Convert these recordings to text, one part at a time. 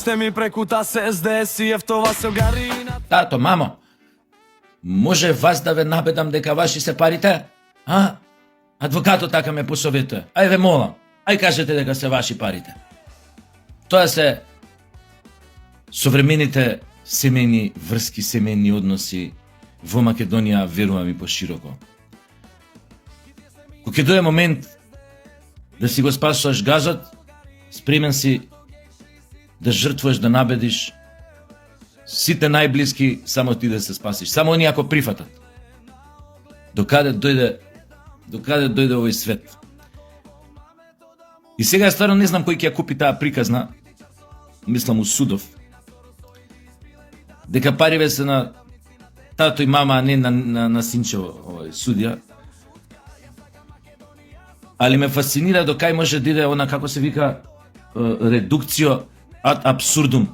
сте ми прекута се СДС и ефтова се гарина. Тато, мамо, може вас да ве набедам дека ваши се парите? А? Адвокатот така ме посоветува. Ај ве молам, ај кажете дека се ваши парите. Тоа се современите семејни врски, семејни односи во Македонија, верувам и пошироко. Кога ќе дојде момент да си го спасуваш газот, спремен си да жртвуваш, да набедиш сите најблиски, само ти да се спасиш. Само они ако прифатат. Докаде дојде овој свет. И сега стварно не знам кој ќе ја купи таа приказна, мислам у Судов, дека париве се на тато и мама, а не на синчево, овој судија. Али ме фасцинира до кај може да иде она, како се вика, редукцио ад абсурдум.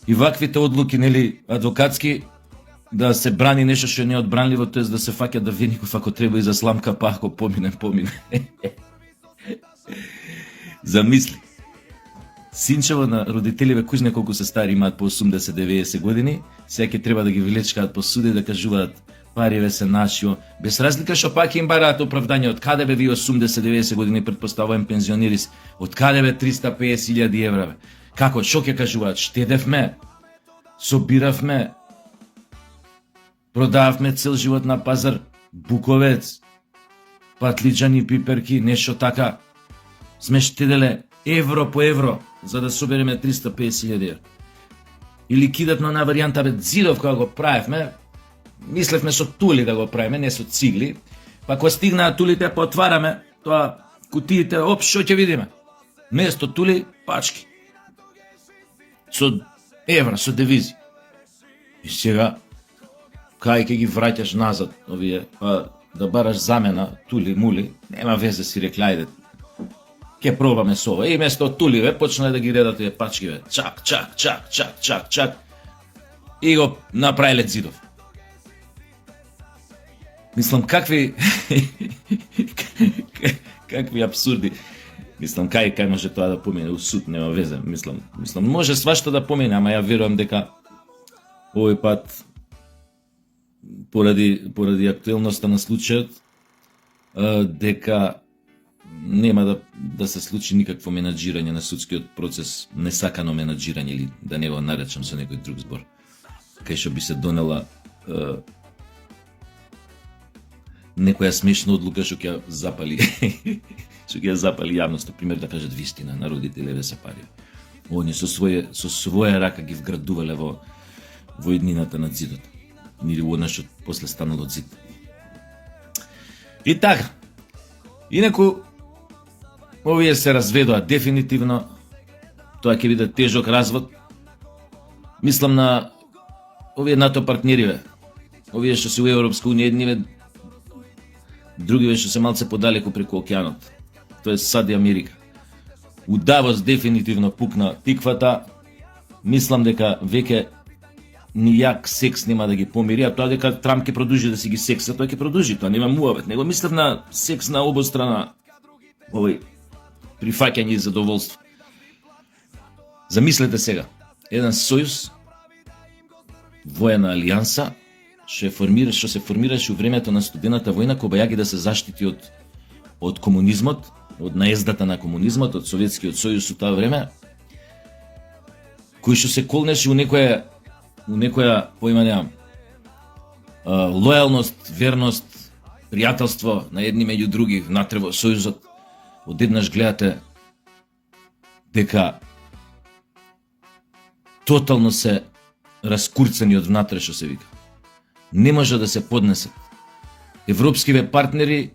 И ваквите одлуки, нели, адвокатски, да се брани нешто што не е одбранливо, тоест да се фаќа да Веников ако треба и за сламка, па ако помине. Замисли. Синчево на родителиве, кој знае колку се стари, имаат по 80-90 години, сега ќе треба да ги вилечкаат по суди, да кажуваат париве се нашио, без разлика што пак им бараат оправдање, од каде бе ви 80-90 години, предпоставувам пензионери, од каде бе 350.000 евра, бе? Како, шо ќе кажуваат? Штедевме, собиравме, продававме цел живот на пазар, буковец, патлиџани, пиперки, нешто така. Сме штеделе евро по евро, за да собереме 350.000 евра. Или кидатно на варијанта бе Дзидов, кога го правевме, мислевме со тули да го правиме, не со цигли, па кога стигнаа тулите, потвараме тоа кутиите, оп, шо ќе видиме? Место тули, пачки. Со евра, со девизи. И сега, кај ќе ги враќаш назад, овие, па да бараш замена, тули, мули, нема везе, си рекла, ајде, ќе пробаме со ова. И место туливе, почнале да ги редат тие пачкиве. Чак, чак, чак, чак, чак, чак. И го направиле Дзидов. Мислам, какви абсурди. Мислам, кај може тоа да помине у суд, нема везе. Мислам, може свашто да помине, ама ја верувам дека овој пат поради актуелноста на случајот, дека нема да се случи никакво менаџирање на судскиот процес, несакано менаџирање, или да не го наречам со некој друг збор, кај што би се донела некоја смешна одлука што ќе запали јавноста, пример да кажат вистина, на родителеве се пари. Они со своја рака ги вградувале во иднината на Дзидот. Или во она што после станало Дзид. И така. Инаку овие се разведоа дефинитивно. Тоа ќе биде тежок развод. Мислам на овие НАТО партнериве. Овие што се у Европска унија, едниве, другиве што се малце подалеку преку океанот. Тоа е САД и Америка. У Давос дефинитивно пукна тиквата. Мислам дека веќе нијак секс нема да ги помири, а тоа дека Трамп ќе продолжи да си ги секса, тоа ќе продолжи, тоа нема муавет. Него мислев на секс на обострана овој прифаќање и задоволство. Замислете сега, еден сојуз, воена алијанса, што се формираше у времето на студената војна, кога да се заштити од комунизмот, од наездата на комунизмот, од Советскиот сојуз у тоа време, кој што се колнеше у некоја поима немам, лојалност, верност, пријателство на едни меѓу други внатре во сојузот, одеднаш гледате дека тотално се раскурцани од внатре, што се вика. Не може да се поднесат. Европскиве партнери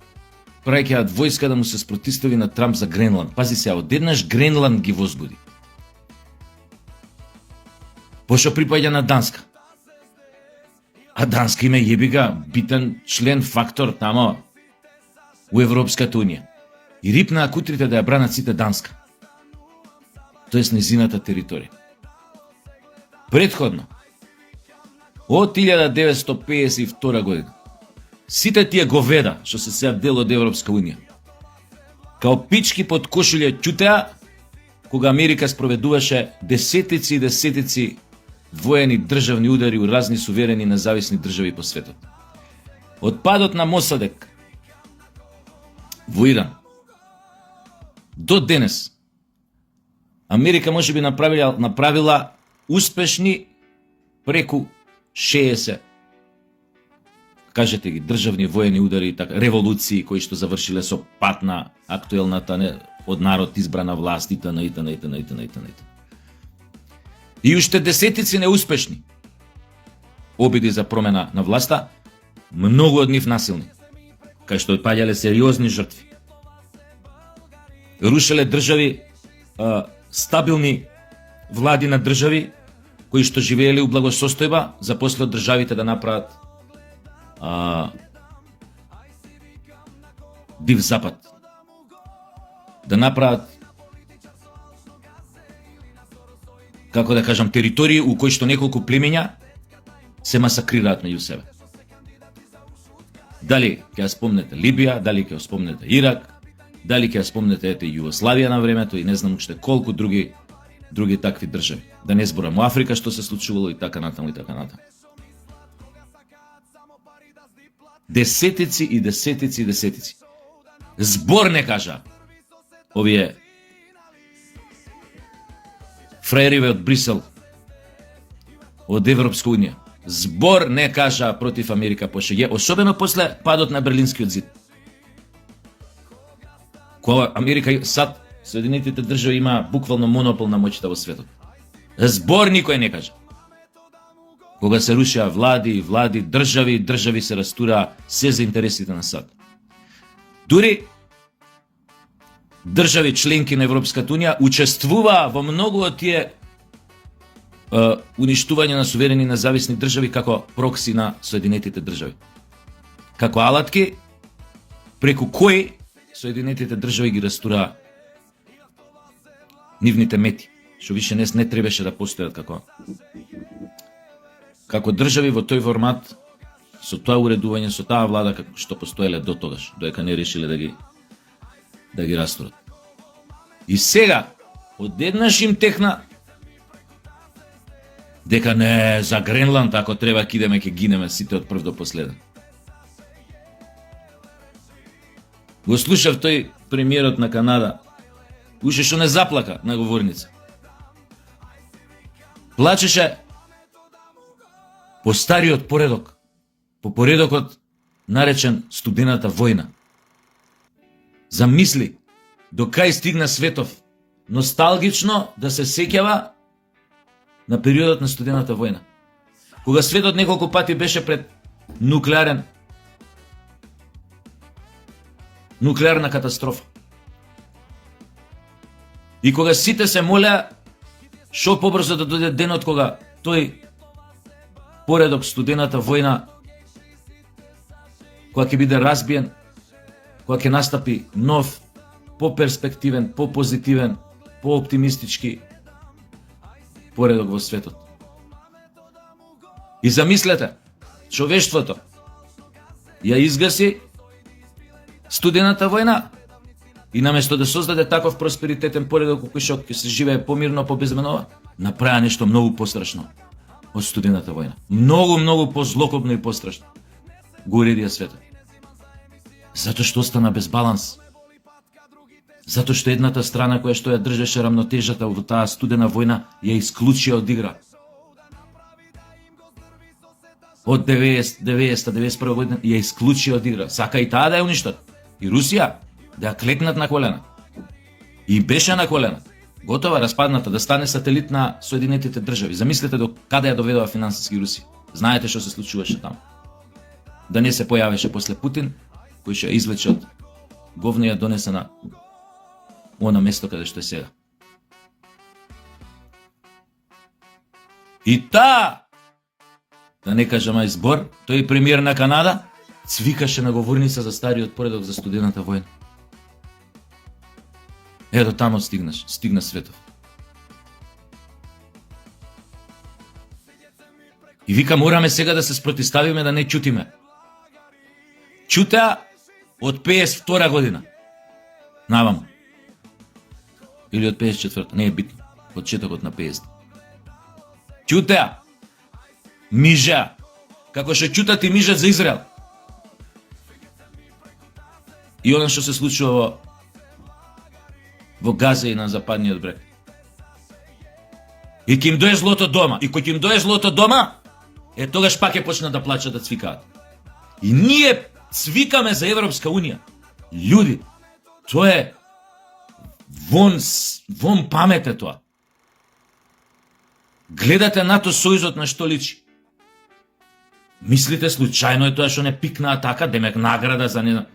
праќаат војска да му се спротистави на Трамп за Гренланд. Пази се, одеднаш Гренланд ги возбуди. Пошто припаѓа на Данска. А Данска има јебига битен член, фактор тамо у Европската унија. И рипнаа кутрите да ја бранат сите Данска. Тоест незината територија. Претходно, од 1952 година, сите тие говеда, што се сега дел од Европска унија, као пички под кошулја ќутеа, кога Америка спроведуваше десетици и десетици воени државни удари у разни суверени независни држави по светот. Од падот на Мосадек во Иран до денес Америка може би направила успешни преку 60, кажете ги, државни воени удари, така, револуции кои што завршиле со пат на актуелната од народ избрана власт и т.н. И уште десетици неуспешни обиди за промена на власта, многу од нив насилни, кај што паѓале сериозни жртви. Рушеле држави, стабилни влади на држави кои што живееле у благосостојба, за после од државите да направат див запад, да направат, како да кажам, територии у кои што неколку племења се масакрираат меѓу себе. Дали ќе ја спомнете Либија, дали ќе ја спомнете Ирак, дали ќе ја спомнете ете Југославија на времето и не знам уште колку други такви држави. Да не зборам у Африка што се случувало и така натаму и така натаму. Десетици и десетици и десетици. Збор не кажа овие фраериве од Брисел, од Европска унија. Збор не кажа против Америка по ШГ, особено после падот на Берлинскиот зид. Кога Америка, сад, Соединетите држави има буквално монопол на моќта во светот. Збор никој не кажа. Кога се рушија влади, држави се растура се за интересите на САД. Дури држави членки на Европската унија учествува во многу од тие уништување на суверени независни држави како прокси на Соединетите држави. Како алатки преку кои Соединетите држави ги растураа нивните мети, што више не требаше да постојат како држави во тој формат, со тоа уредување, со таа влада како што постоеле до тогаш, доека не решиле да ги растурат. И сега одеднаш им техна дека не за Гренланд, ако треба ќе гинеме сите од прв до последен. Го слушав тој премиерот на Канада, уште што не заплака на говорница. Плачеше по стариот поредок, по поредокот наречен студената војна. Замисли до кај стигна светов носталгично да се сеќава на периодот на студената војна, кога светот неколку пати беше пред нуклеарна катастрофа. И кога сите се молеа што побрзо да дојде денот кога тој поредок студената војна, кога ќе биде разбиен, кога ќе настапи нов, поперспективен, попозитивен, пооптимистички поредок во светот. И замислете, човештвото ја изгаси студената војна и наместо да создаде таков просперитетен поредок кој што ќе се живее помирно, побезменува, направи нешто многу пострашно од студената војна. Многу позлокобно и пострашно. Го уредија светот. Затоа што остана без баланс. Затоа што едната страна која што ја држеше рамнотежата во таа студена војна ја исклучија од игра. Од 90-91 година ја исклучија од игра. Сака и таа да ја уништат. И Русија да ја клекнат на колена. И беше на колена. Готова, распадната, да стане сателит на Соединетите држави. Замислете до каде ја доведува финансиски Русија. Знаете што се случуваше таму. Да не се појавеше после Путин, кој ќе извлече од говно ја донесе на она место каде што е сега. И да не кажам ај збор, тој премиер на Канада цвикаше на говорница за стариот поредок за студената војна. Ето таму стигна светов. И вика, мораме сега да се спротиставиме, да не чутиме. Чутеа од 52 година. Наваму. Или од 54-та, не е битно. Почетокот на 50. Ќутеа. Мижа. Како што ќутат и мижат за Израел. И оно што се случува во Газа и на западниот брег. И ќе им дое злото дома. И кој ќе им дое злото дома, тогаш пак ќе почнат да плачат, да цвикаат. И ние цвикаме за Европска Унија. Луѓе, тоа е вон памет е тоа. Гледате НАТО сојузот на што личи. Мислите случајно е тоа што не пикнаа така, демек награда за не.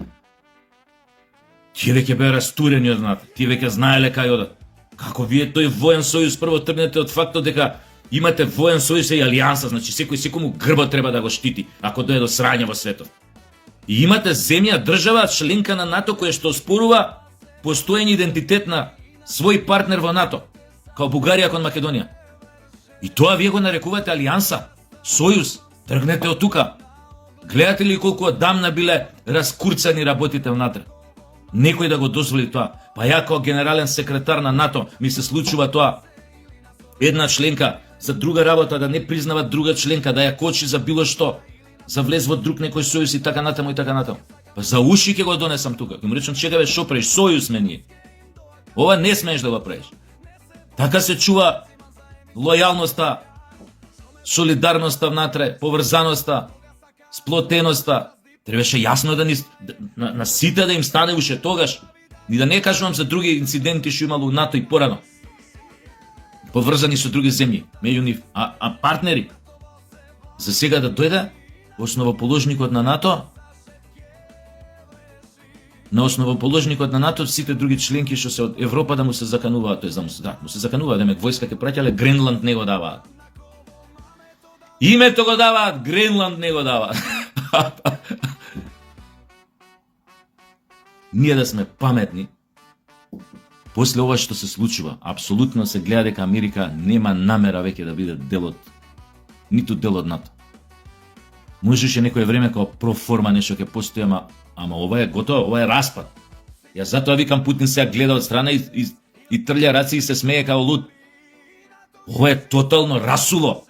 Тие веќе беа растурени од НАТО, тие веќе знаеле кај одат. Како вие тој воен сојуз прво тргнете од фактот дека имате воен сојуз и алијанса, значи секому грбот треба да го штити ако дое до срање во светот. И имате земја, држава, членка на НАТО која што оспорува постојен идентитет на свој партнер во НАТО, као Бугарија кон Македонија. И тоа вие го нарекувате алијанса, сојуз, тргнете од тука. Гледате ли колку одамна биле раскурцани работите внатре? Некој да го дозволи тоа. Па ја како генерален секретар на НАТО ми се случува тоа. Една членка за друга работа да не признава друга членка, да ја кочи за било што, за влез во друг некој сојуз и така натаму и така натаму. Па за уши ќе го донесам тука. Ќе му речам чекаве што правиш, сојуз ме ние. Ова не смееш да го правиш. Така се чува лојалноста, солидарноста внатре, поврзаноста, сплотеноста. Требаше јасно да на сите да им стане уште тогаш. Ни да не кажувам за други инциденти што имало у НАТО и порано. Поврзани со други земји, меѓу нив, а партнери. За сега да дојде основоположникот на НАТО, на основоположникот на НАТО сите други членки што се од Европа да му се закануваат, тој му се закануваат, демек војска ќе праќале, Гренланд не го даваат. Името го даваат, Гренланд не го даваат. Ние да сме паметни, после ова што се случува, апсолутно се гледа дека Америка нема намера веќе да биде ниту дел од НАТО. Можеше некој време како проформа нешто ќе постои, ама ова е готово, ова е распад. Јас затоа викам Путин сега гледа од страна и трља раци и се смее као луд. Ова е тотално расуло.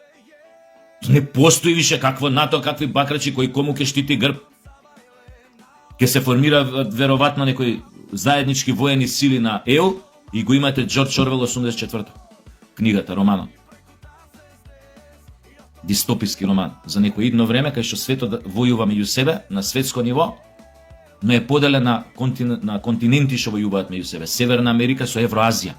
Не постои више какво НАТО, какви бакрачи кои кому ќе штити грб. Ке се формира веројатно некои заеднички воени сили на ЕУ и го имате Џорџ Орвел 84-та. Книгата, романот. Дистописки роман за некој идно време кај што светот војува меѓу себе на светско ниво, но е поделен на континенти што војуваат меѓу себе. Северна Америка со Евроазија.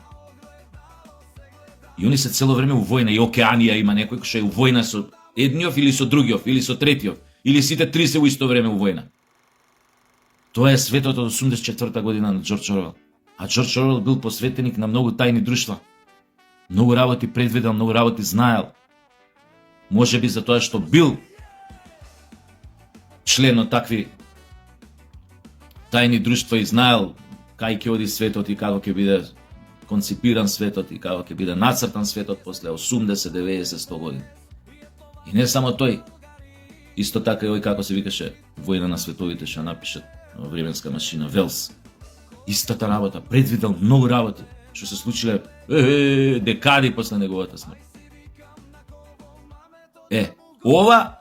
И они се цело време у војна, и Океанија има некој што е у војна со едниот или со другиот, или со третиот, или сите три се у исто време у војна. Тоа е светот од 84-та година на Џорџ Орвел. А Џорџ Орвел бил посветеник на многу тајни друштва. Многу работи предвидел, многу работи знаел. Може би за тоа што бил член од такви тајни друштва и знаел кај ќе оди светот и како ќе биде конципиран светот и како ќе биде нацртан светот после 80, 90, 100 години. И не само тој, исто така и ој како се викаше Војна на световите што напишат временска машина Велс. Истата работа, предвидел многу работи што се случиле декади после неговата смрт. Ова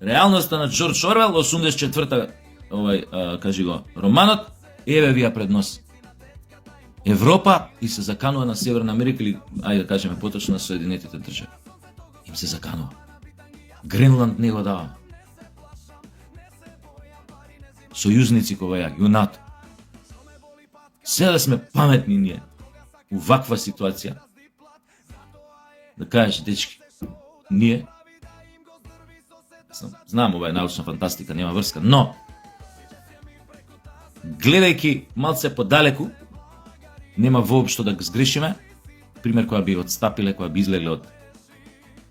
реалноста на Џорџ Орвел 84-та кажи го романот, еве вија пред нос. Европа и се заканува на Северна Америка или ајде да кажеме поточно на Соединетите држави. Им се заканува. Гренланд не го дава. Сојузници кога ја и НАТО. Сега да сме паметни ние у ваква ситуација. Да кажеш, дечки, ние знам, ова е научна фантастика, нема врска, но гледајќи малце подалеку, нема воопшто да сгрешиме. Пример која би отстапиле, која би излегле од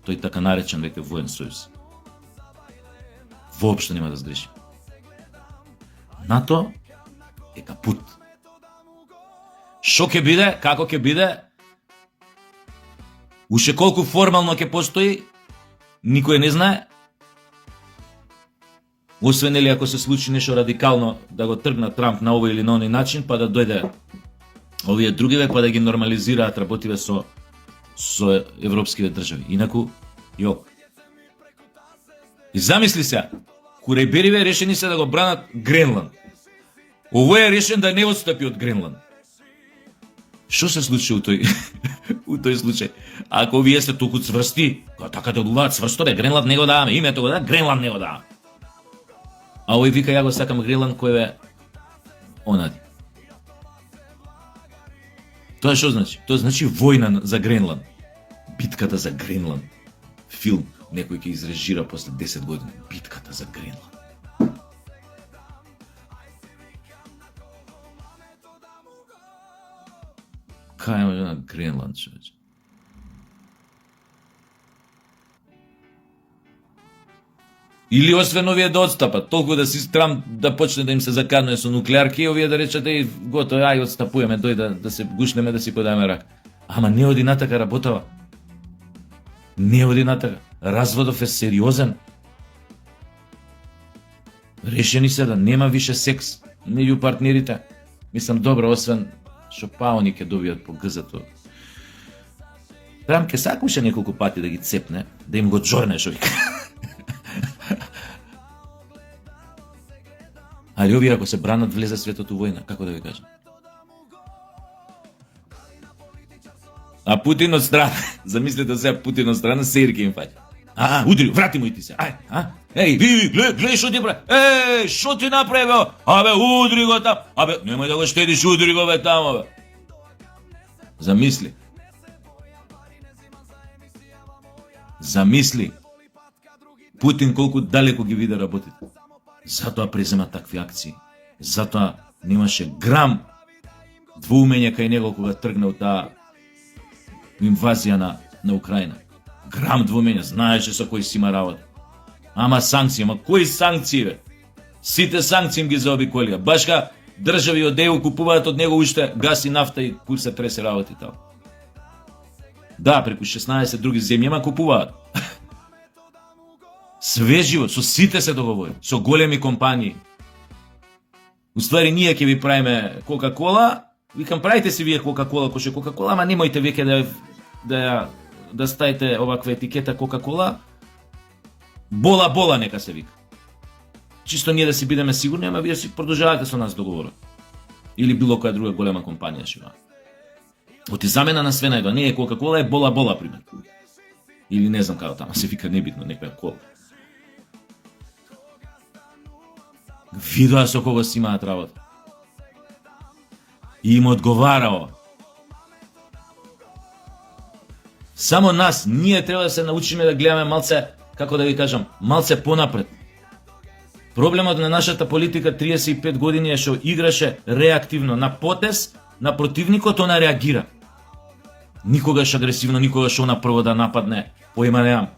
тој така наречен веќе воен сојуз. Воопшто нема да сгрешиме. НАТО е капут. Шо ќе биде, како ќе биде, уште колку формално ќе постои, никој не знае. Освен или ако се случи нешто радикално да го тргна Трамп на овој или на оној начин, па да дојде Овие другиве па да ги нормализираат работиве со европскиве држави. Инаку, јок. И замисли се, куребериве решени се да го бранат Гренланд. Овој е решен да не отстапи од Гренланд. Што се случи у тој у тој случај? Ако вие сте толку цврсти, така да делуваат цврсто, Гренланд не го даваме, името го да, Гренланд не го даваме. А овој вика ја го сакам Гренланд, кој е онади. Тоа што значи? Тоа значи војна за Гренланд. Битката за Гренланд. Филм некој ќе изрежира после 10 години. Битката за Гренланд. Кај може на Гренланд, човече? Или освен овие да отстапат, толку да си Трамп да почне да им се заканува со нуклеарки, овие да речат и готово, ај отстапуваме, дојде да се гушнеме, да си подаме рак. Ама не оди натака работава. Не оди натака. Разводов е сериозен. Решени се да нема више секс меѓу партнерите. Мислам, добро, освен што паони ќе добијат по гзато. Трамп ќе сакаше неколку пати да ги цепне, да им го джорне, шо вика. Али овие ако се бранат, влезе светот у војна, како да ви кажам. А Путин од страна, замислете сега Путин од страна, серки им фаќа. Удри, врати му и ти се. Еј, ви, гледај што ти прави. Еј, што ти направи, бе? Абе, удри го там. Абе, немој да го штедиш, удри го бе тамо, бе. Замисли. Замисли. Путин колку далеко ги виде работите. Затоа презема такви акции. Затоа немаше грам двоумење кај него кога тргнал таа инвазија на Украина. Грам двоумење, знаеше со кој си има работа. Ама санкции, ама кои санкции, бе? Сите санкции им ги заобиколија. Башка држави од ЕУ купуваат од него уште газ и нафта и кој се тресе работи таму. Да, преку 16 други земји, ама купуваат. Све живот, со сите се договори, со големи компании. Уствари ние ќе ви правиме Кока-кола, викам правите си вие Кока-кола, кој ше Кока-кола, ама немојте веќе да ставите оваква етикета Кока-кола. Бола нека се вика. Чисто ние да си бидеме сигурни, ама вие си продолжавате со нас договорот. Или било која друга голема компанија шива. Оти замена на све најдо, не е Кока-кола, е бола пример. Или не знам како тamo се вика, небитно, некоја кола. Видоа со кого си имаат работа. И им одговарало. Само нас, ние треба да се научиме да гледаме малце, како да ви кажам, малце понапред. Проблемот на нашата политика 35 години е што играше реактивно на потез, на противникот она реагира. Никогаш агресивно, никогаш она прво да нападне, поима немам.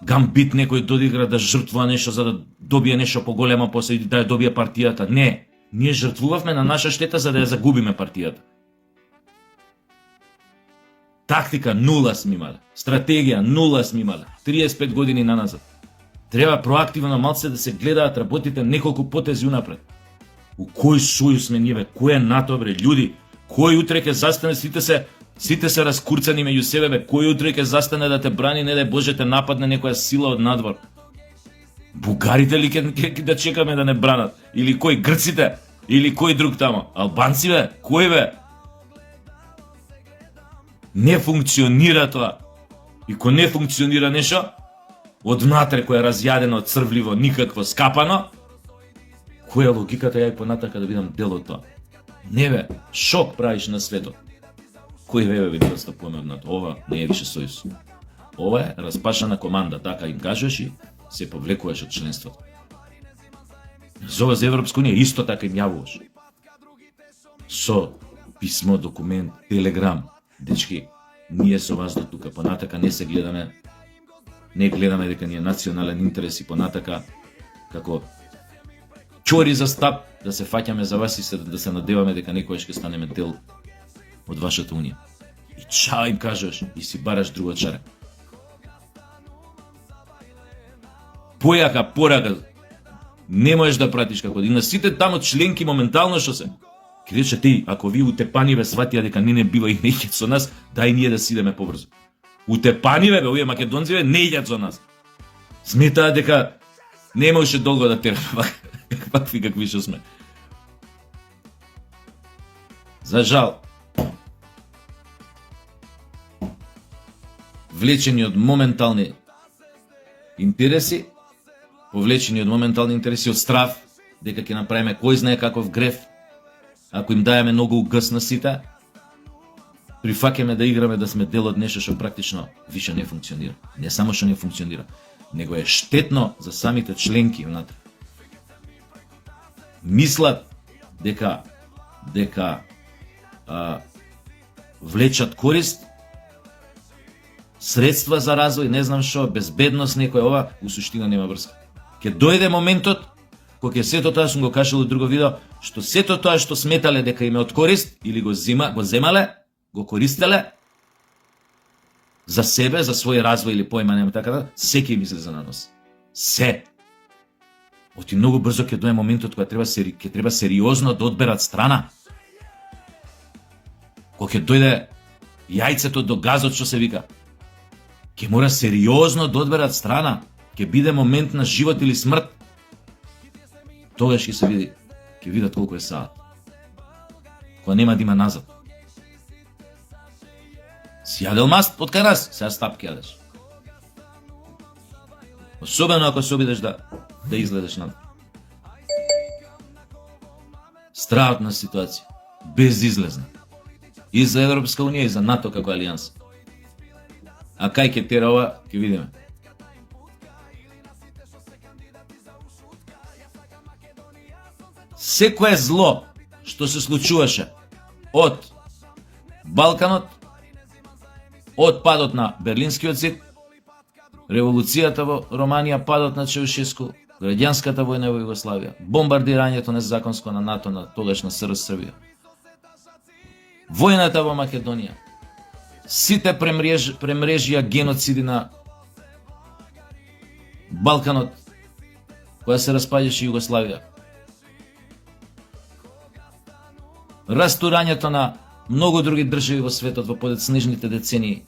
Гамбит некој додигра да жртвува нешто за да добие нешто поголема после и да ја добие партијата. Не, ние жртвувавме на наша штета за да ја загубиме партијата. Тактика нула сме имале, стратегија нула сме имале, 35 години наназад. Треба проактивно малце да се гледаат работите неколку потези унапред. У кој сојуз сме ние, кој е НАТО, бре, људи? Кој утре ќе застане, сите се раскурцани меѓу себе, бе, кој утре ќе застане да те брани, не дај Боже те нападне некоја сила од надвор? Бугарите ли ќе да чекаме да не бранат? Или кој, грците? Или кој друг тамо? Албанци, бе? Кој, бе? Не функционира тоа. И ко не функционира нешто, однатре кој е разјадено, црвливо, никакво, скапано, која е логиката ја и понатака да бидам дел од тоа? Не, бе, шок правиш на светот. Кој вебе ви да отстапуваме од НАТО? Ова не е више сојуз. Ова е распашана команда, така им кажеш и се повлекуваш од членството. Зова за Европска унија исто така им јавуваш. Со писмо, документ, телеграм. Дечки, ние со вас до тука, понатака не се гледаме, не гледаме дека ни е национален интерес и понатака како чори за стап да се фаќаме за вас и да се надеваме дека некојаш ќе станеме дел од вашата унија. И чао им кажеш и си бараш друго чаре. Појака порака не можеш да пратиш како и на сите таму членки моментално што се. Ке рече ти, ако ви утепаниве сватија дека не бива и не иѓат со нас, дај ние да сидеме побрзо. Утепаниве, бе, овие македонци не иѓат со нас. Сметаат дека не може долго да терпи, какви што сме. За жал, влечени од моментални интереси, повлечени од моментални интереси, од страв, дека ќе направиме кој знае каков греф, ако им даеме многу гъс на сите, прифаќаме да играме да сме дел од нешто што практично више не функционира. Не само што не функционира, него е штетно за самите членки внатре. Мислат дека влечат корист, средства за развој, не знам што, безбедност, некој ова, у суштина нема врска. Ке дојде моментот кога ќе сето тоа, сум го кажал во друго видео, што сето тоа што сметале дека им е од корист или го земале, го користеле за себе, за свој развој или појма, нема така, се ќе им излезе на нос. Се. Оти многу брзо ќе дојде моментот кога ќе треба сериозно да одберат страна. Кога ќе дојде јајцето до газот, што се вика, ќе мора сериозно да одберат страна. Ќе биде момент на живот или смрт. Тогаш ќе се види, ќе видат колку е саат. Кога нема да има назад. Си јадел маст под кај нас, сега стапки јадеш. Особено ако се обидеш да изгледаш назад. Страхотна ситуација, безизлезна. И за Европска унија и за НАТО како алијанса. А кај ќе тера ова, ќе видиме. Секое зло што се случуваше од Балканот, од падот на Берлинскиот зид, револуцијата во Романија, падот на Чаушеску, граѓанската војна во Југославија, бомбардирањето незаконско на НАТО на тогашна СРС, војната во Македонија, сите премрежија геноциди на Балканот, која се распаѓаше Југославија, растурањето на многу други држави во светот во подоцнежните децении.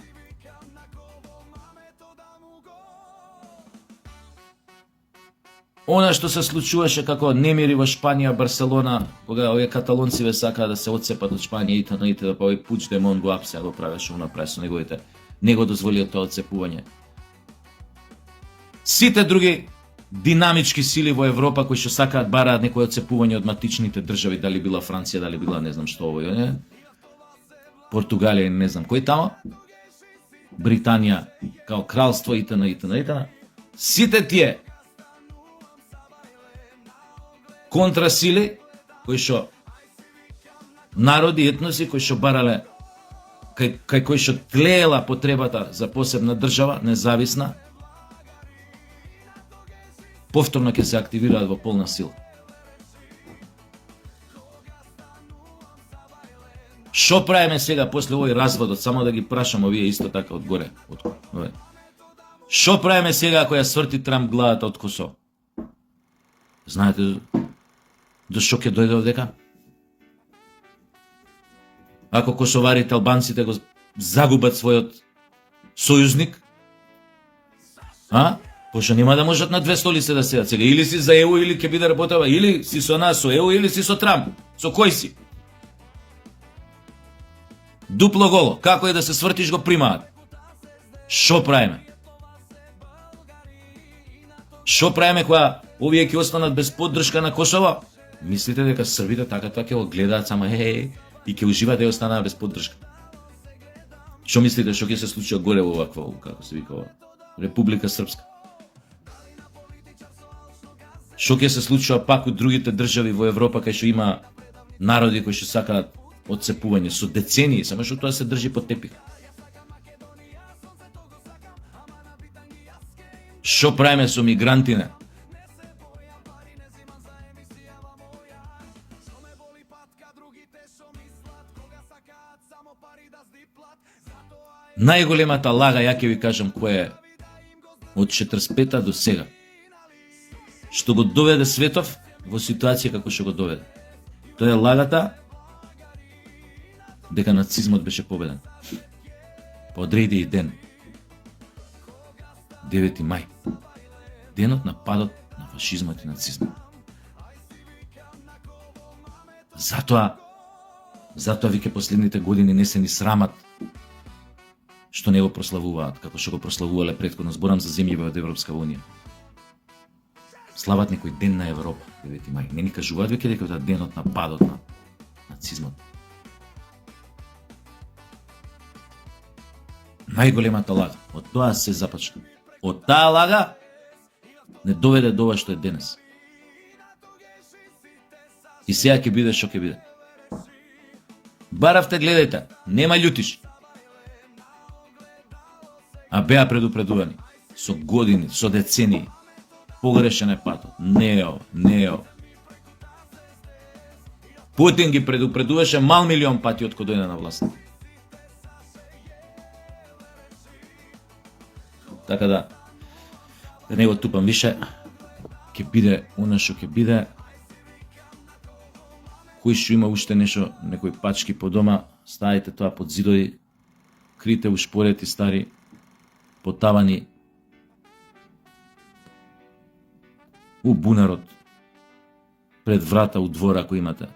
Она што се случуваше како немири во Шпанија, Барселона, кога овие каталонци сакаа да се отцепат од Шпанија и да па овој Пучдемон го апсе, го правеше направи со неговите, не го дозволија тоа отцепување. Сите други динамички сили во Европа кои што сакаат бараат некој отцепување од матичните држави, дали била Франција, дали била не знам што овој, не? Португалија, не знам кој тамо, Британија као кралство итн. Сите тие контрасили кои што народи, етноси кои што барале кај кои што тлеела потребата за посебна држава, независна, повторно ќе се активираат во полна сила. Шо правиме сега после овој разводот, само да ги прашам овие исто така одгоре. Шо правиме сега ако ја сврти Трамп главата од Косово? Знаете до шо ќе дојде овдека? Ако косоварите, албанците го загубат својот сојузник, пошто нема да можат на две столици да седат сега. Или си за ЕУ, или ќе биде работава, или си со нас, со ЕУ, или си со Трамп. Со кој си? Дупло голо. Како е да се свртиш го примаат? Шо правиме? Шо правиме кога овие ќе останат без поддршка на Косово? Мислите дека србите така ќе го гледаат само и ќе уживаат да останаа без поддршка? Шо мислите што ќе се случи горе во оваква, како се вика, Република Српска? Што ќе се случува пак од другите држави во Европа кај што има народи кои што сакаат отцепување со децении, само што тоа се држи под тепих. Што правиме со мигрантите? Најголемата лага, ја ќе ви кажам која е од 45-та до сега, што го доведе светов во ситуација како што го доведе. Тоа е лагата дека нацизмот беше победен. Па одреди и ден. 9 мај. Денот на падот на фашизмот и нацизмот. Затоа веќе последните години не се ни срамат што не го прославуваат, како што го прославувале претходно. Зборам за земји од Европска унија. Слават некој ден на Европа, 9 мај. Не ни кажуваат веќе дека тоа денот на падот на нацизмот. Најголемата лага, од тоа се започна. Од таа лага не доведе до ова што е денес. И сега ќе биде што ќе биде. Баравте, гледајте, нема љутиш. А беа предупредувани со години, со децении. Погрешен е патот. Не. Путин ги предупредуваше мал милион пати од кога дојде на власт. Така да не го тупам више, ќе биде она што ќе биде. Кој што има уште нешто, некои пачки по дома, ставите тоа под зидови, крите ушпорети стари, потавани у бунарот, пред врата у двора ако имате.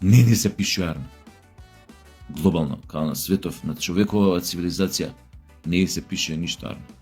Не ни се пише арно. Глобално, као на светов, на човекова цивилизација, не се пише ништо арно.